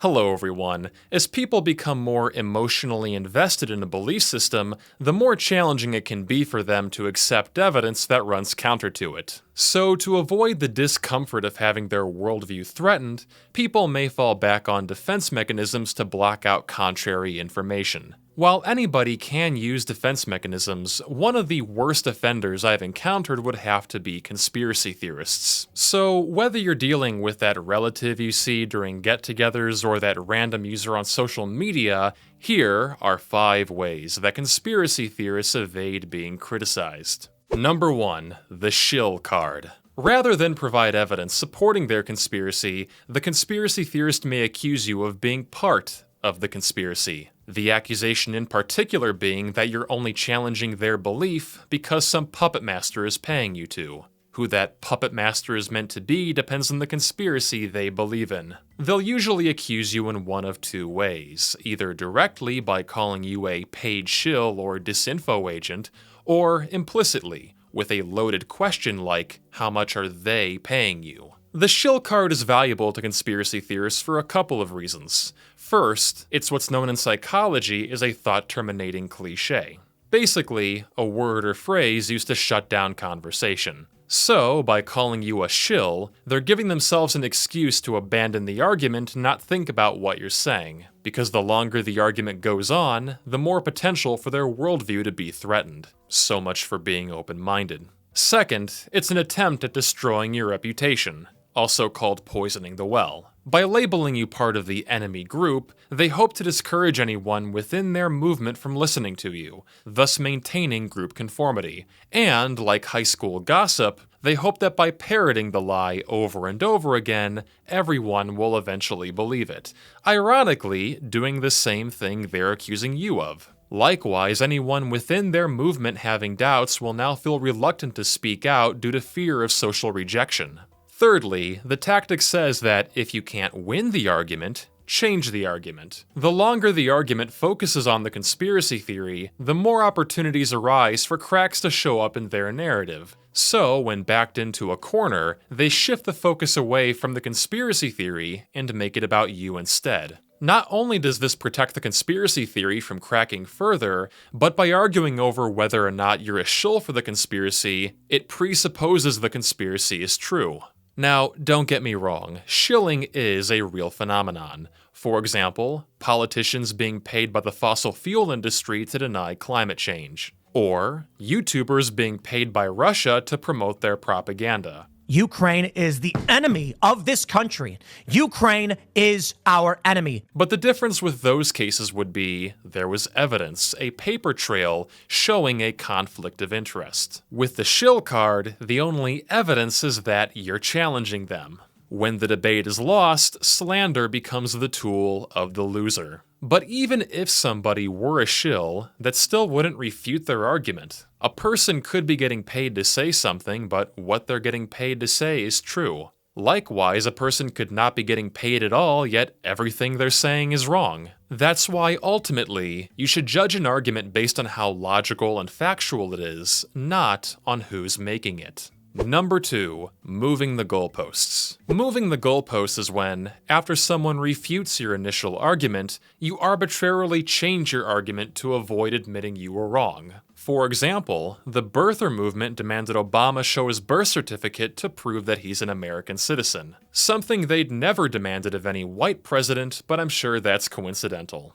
Hello everyone. As people become more emotionally invested in a belief system, the more challenging it can be for them to accept evidence that runs counter to it. So to avoid the discomfort of having their worldview threatened, people may fall back on defense mechanisms to block out contrary information. While anybody can use defense mechanisms, one of the worst offenders I've encountered would have to be conspiracy theorists. So whether you're dealing with that relative you see during get-togethers or that random user on social media, here are 5 ways that conspiracy theorists evade being criticized. Number 1. The Shill Card. Rather than provide evidence supporting their conspiracy, the conspiracy theorist may accuse you of being part of the conspiracy. The accusation in particular being that you're only challenging their belief because some puppet master is paying you to. Who that puppet master is meant to be depends on the conspiracy they believe in. They'll usually accuse you in one of 2 ways, either directly by calling you a paid shill or disinfo agent, or implicitly, with a loaded question like, how much are they paying you? The Shill Card is valuable to conspiracy theorists for a couple of reasons. First, it's what's known in psychology as a thought-terminating cliché. Basically, a word or phrase used to shut down conversation. So, by calling you a shill, they're giving themselves an excuse to abandon the argument and not think about what you're saying, because the longer the argument goes on, the more potential for their worldview to be threatened. So much for being open-minded. Second, it's an attempt at destroying your reputation, also called poisoning the well. By labeling you part of the enemy group, they hope to discourage anyone within their movement from listening to you, thus maintaining group conformity. And, like high school gossip, they hope that by parroting the lie over and over again, everyone will eventually believe it, ironically doing the same thing they're accusing you of. Likewise, anyone within their movement having doubts will now feel reluctant to speak out due to fear of social rejection. Thirdly, the tactic says that if you can't win the argument, change the argument. The longer the argument focuses on the conspiracy theory, the more opportunities arise for cracks to show up in their narrative. So, when backed into a corner, they shift the focus away from the conspiracy theory and make it about you instead. Not only does this protect the conspiracy theory from cracking further, but by arguing over whether or not you're a shill for the conspiracy, it presupposes the conspiracy is true. Now, don't get me wrong, shilling is a real phenomenon. For example, politicians being paid by the fossil fuel industry to deny climate change. Or YouTubers being paid by Russia to promote their propaganda. Ukraine is the enemy of this country. Ukraine is our enemy. But the difference with those cases would be there was evidence, a paper trail, showing a conflict of interest. With the Shill Card, the only evidence is that you're challenging them. When the debate is lost, slander becomes the tool of the loser. But even if somebody were a shill, that still wouldn't refute their argument. A person could be getting paid to say something, but what they're getting paid to say is true. Likewise, a person could not be getting paid at all, yet everything they're saying is wrong. That's why, ultimately, you should judge an argument based on how logical and factual it is, not on who's making it. Number 2, moving the goalposts. Moving the goalposts is when, after someone refutes your initial argument, you arbitrarily change your argument to avoid admitting you were wrong. For example, the birther movement demanded Obama show his birth certificate to prove that he's an American citizen. Something they'd never demanded of any white president, but I'm sure that's coincidental.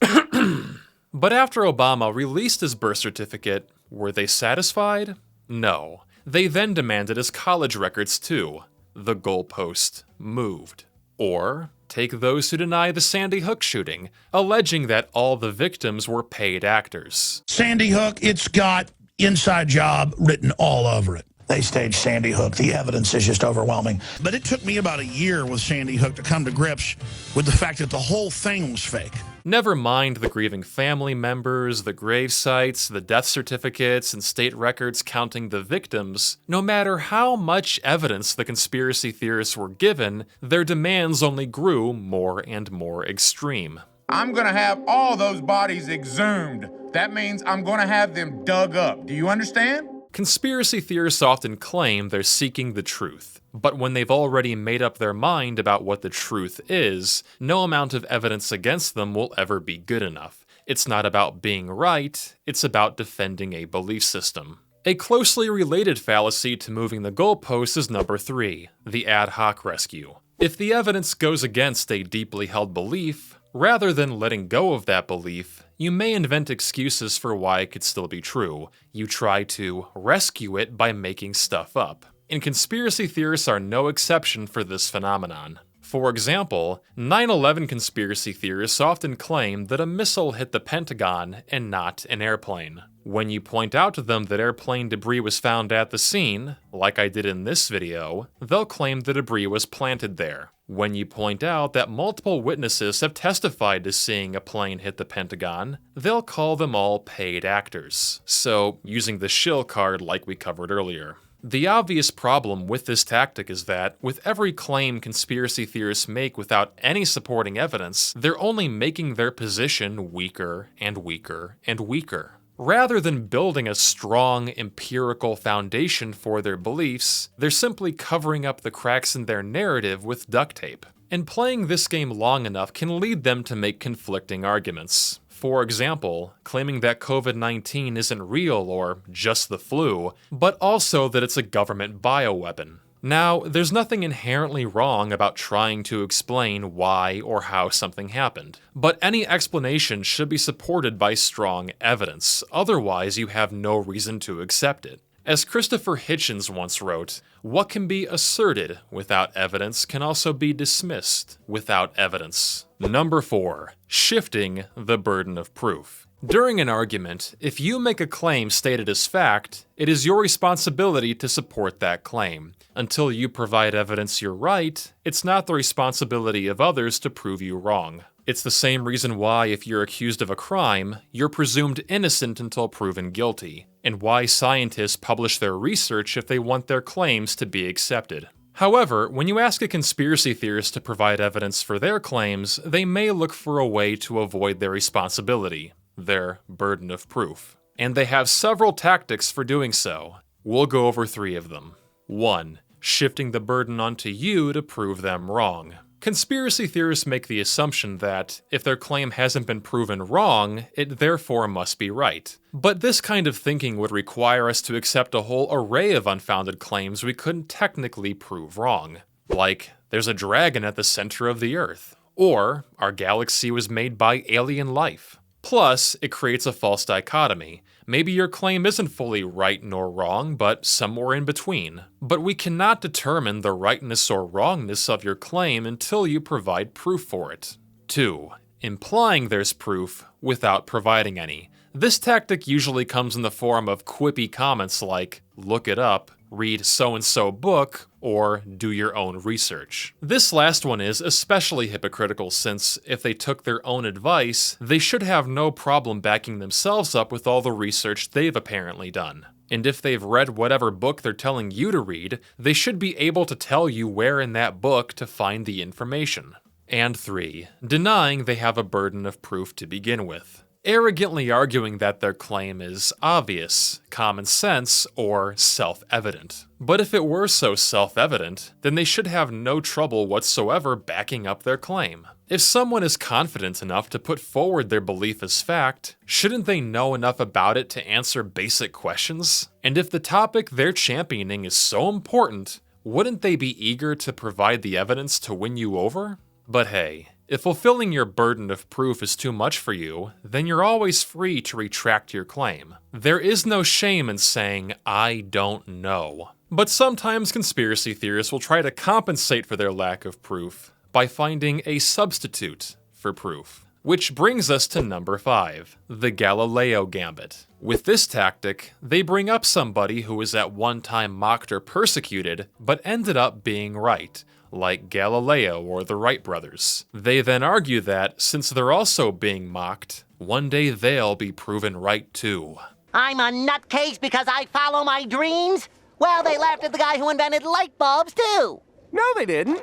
But after Obama released his birth certificate, were they satisfied? No. They then demanded his college records too. The goalpost moved. Or, take those who deny the Sandy Hook shooting, alleging that all the victims were paid actors. Sandy Hook, it's got inside job written all over it. They staged Sandy Hook. The evidence is just overwhelming. But it took me about a year with Sandy Hook to come to grips with the fact that the whole thing was fake. Never mind the grieving family members, the grave sites, the death certificates, and state records counting the victims. No matter how much evidence the conspiracy theorists were given, their demands only grew more and more extreme. I'm gonna have all those bodies exhumed. That means I'm gonna have them dug up. Do you understand? Conspiracy theorists often claim they're seeking the truth, but when they've already made up their mind about what the truth is, no amount of evidence against them will ever be good enough. It's not about being right, it's about defending a belief system. A closely related fallacy to moving the goalposts is number 3, the ad hoc rescue. If the evidence goes against a deeply held belief, rather than letting go of that belief, you may invent excuses for why it could still be true. You try to rescue it by making stuff up. And conspiracy theorists are no exception for this phenomenon. For example, 9/11 conspiracy theorists often claim that a missile hit the Pentagon and not an airplane. When you point out to them that airplane debris was found at the scene, like I did in this video, they'll claim the debris was planted there. When you point out that multiple witnesses have testified to seeing a plane hit the Pentagon, they'll call them all paid actors. So, using the Shill Card like we covered earlier. The obvious problem with this tactic is that, with every claim conspiracy theorists make without any supporting evidence, they're only making their position weaker and weaker and weaker. Rather than building a strong empirical foundation for their beliefs, they're simply covering up the cracks in their narrative with duct tape. And playing this game long enough can lead them to make conflicting arguments. For example, claiming that COVID-19 isn't real or just the flu, but also that it's a government bioweapon. Now, there's nothing inherently wrong about trying to explain why or how something happened, but any explanation should be supported by strong evidence, otherwise you have no reason to accept it. As Christopher Hitchens once wrote, "What can be asserted without evidence can also be dismissed without evidence." Number 4, shifting the burden of proof. During an argument, if you make a claim stated as fact, it is your responsibility to support that claim. Until you provide evidence you're right, it's not the responsibility of others to prove you wrong. It's the same reason why, if you're accused of a crime, you're presumed innocent until proven guilty, and why scientists publish their research if they want their claims to be accepted. However, when you ask a conspiracy theorist to provide evidence for their claims, they may look for a way to avoid their responsibility, their burden of proof. And they have several tactics for doing so. We'll go over 3 of them. 1. Shifting the burden onto you to prove them wrong. Conspiracy theorists make the assumption that, if their claim hasn't been proven wrong, it therefore must be right. But this kind of thinking would require us to accept a whole array of unfounded claims we couldn't technically prove wrong. Like, there's a dragon at the center of the Earth. Or, our galaxy was made by alien life. Plus, it creates a false dichotomy. Maybe your claim isn't fully right nor wrong, but somewhere in between. But we cannot determine the rightness or wrongness of your claim until you provide proof for it. 2. Implying there's proof without providing any. This tactic usually comes in the form of quippy comments like, "Look it up," "Read so-and-so book," or "Do your own research." This last one is especially hypocritical since, if they took their own advice, they should have no problem backing themselves up with all the research they've apparently done. And if they've read whatever book they're telling you to read, they should be able to tell you where in that book to find the information. And 3. Denying they have a burden of proof to begin with. Arrogantly arguing that their claim is obvious, common sense, or self-evident. But if it were so self-evident, then they should have no trouble whatsoever backing up their claim. If someone is confident enough to put forward their belief as fact, shouldn't they know enough about it to answer basic questions? And if the topic they're championing is so important, wouldn't they be eager to provide the evidence to win you over? But hey, if fulfilling your burden of proof is too much for you, then you're always free to retract your claim. There is no shame in saying, "I don't know." But sometimes conspiracy theorists will try to compensate for their lack of proof by finding a substitute for proof. Which brings us to number 5, the Galileo Gambit. With this tactic, they bring up somebody who was at one time mocked or persecuted, but ended up being right, like Galileo or the Wright brothers. They then argue that, since they're also being mocked, one day they'll be proven right too. I'm a nutcase because I follow my dreams? Well, they laughed at the guy who invented light bulbs, too. No, they didn't.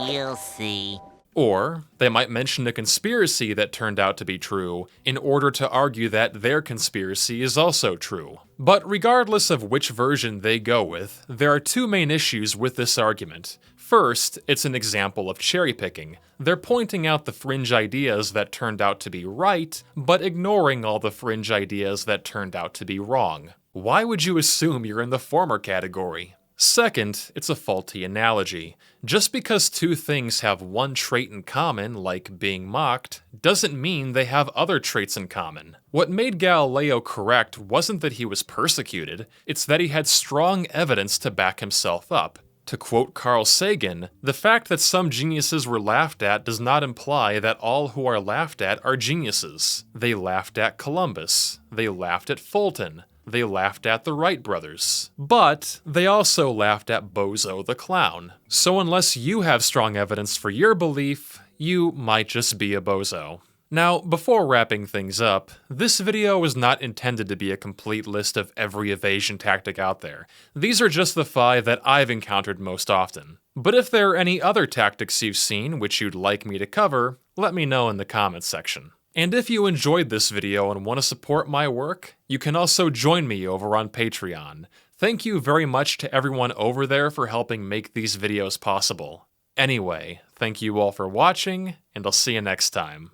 You'll see. Or they might mention a conspiracy that turned out to be true in order to argue that their conspiracy is also true. But regardless of which version they go with, there are two main issues with this argument. First, it's an example of cherry picking. They're pointing out the fringe ideas that turned out to be right, but ignoring all the fringe ideas that turned out to be wrong. Why would you assume you're in the former category? Second, it's a faulty analogy. Just because two things have one trait in common, like being mocked, doesn't mean they have other traits in common. What made Galileo correct wasn't that he was persecuted, it's that he had strong evidence to back himself up. To quote Carl Sagan, the fact that some geniuses were laughed at does not imply that all who are laughed at are geniuses. They laughed at Columbus. They laughed at Fulton. They laughed at the Wright brothers. But they also laughed at Bozo the Clown. So unless you have strong evidence for your belief, you might just be a bozo. Now, before wrapping things up, this video was not intended to be a complete list of every evasion tactic out there. These are just the 5 that I've encountered most often. But if there are any other tactics you've seen which you'd like me to cover, let me know in the comments section. And if you enjoyed this video and want to support my work, you can also join me over on Patreon. Thank you very much to everyone over there for helping make these videos possible. Anyway, thank you all for watching, and I'll see you next time.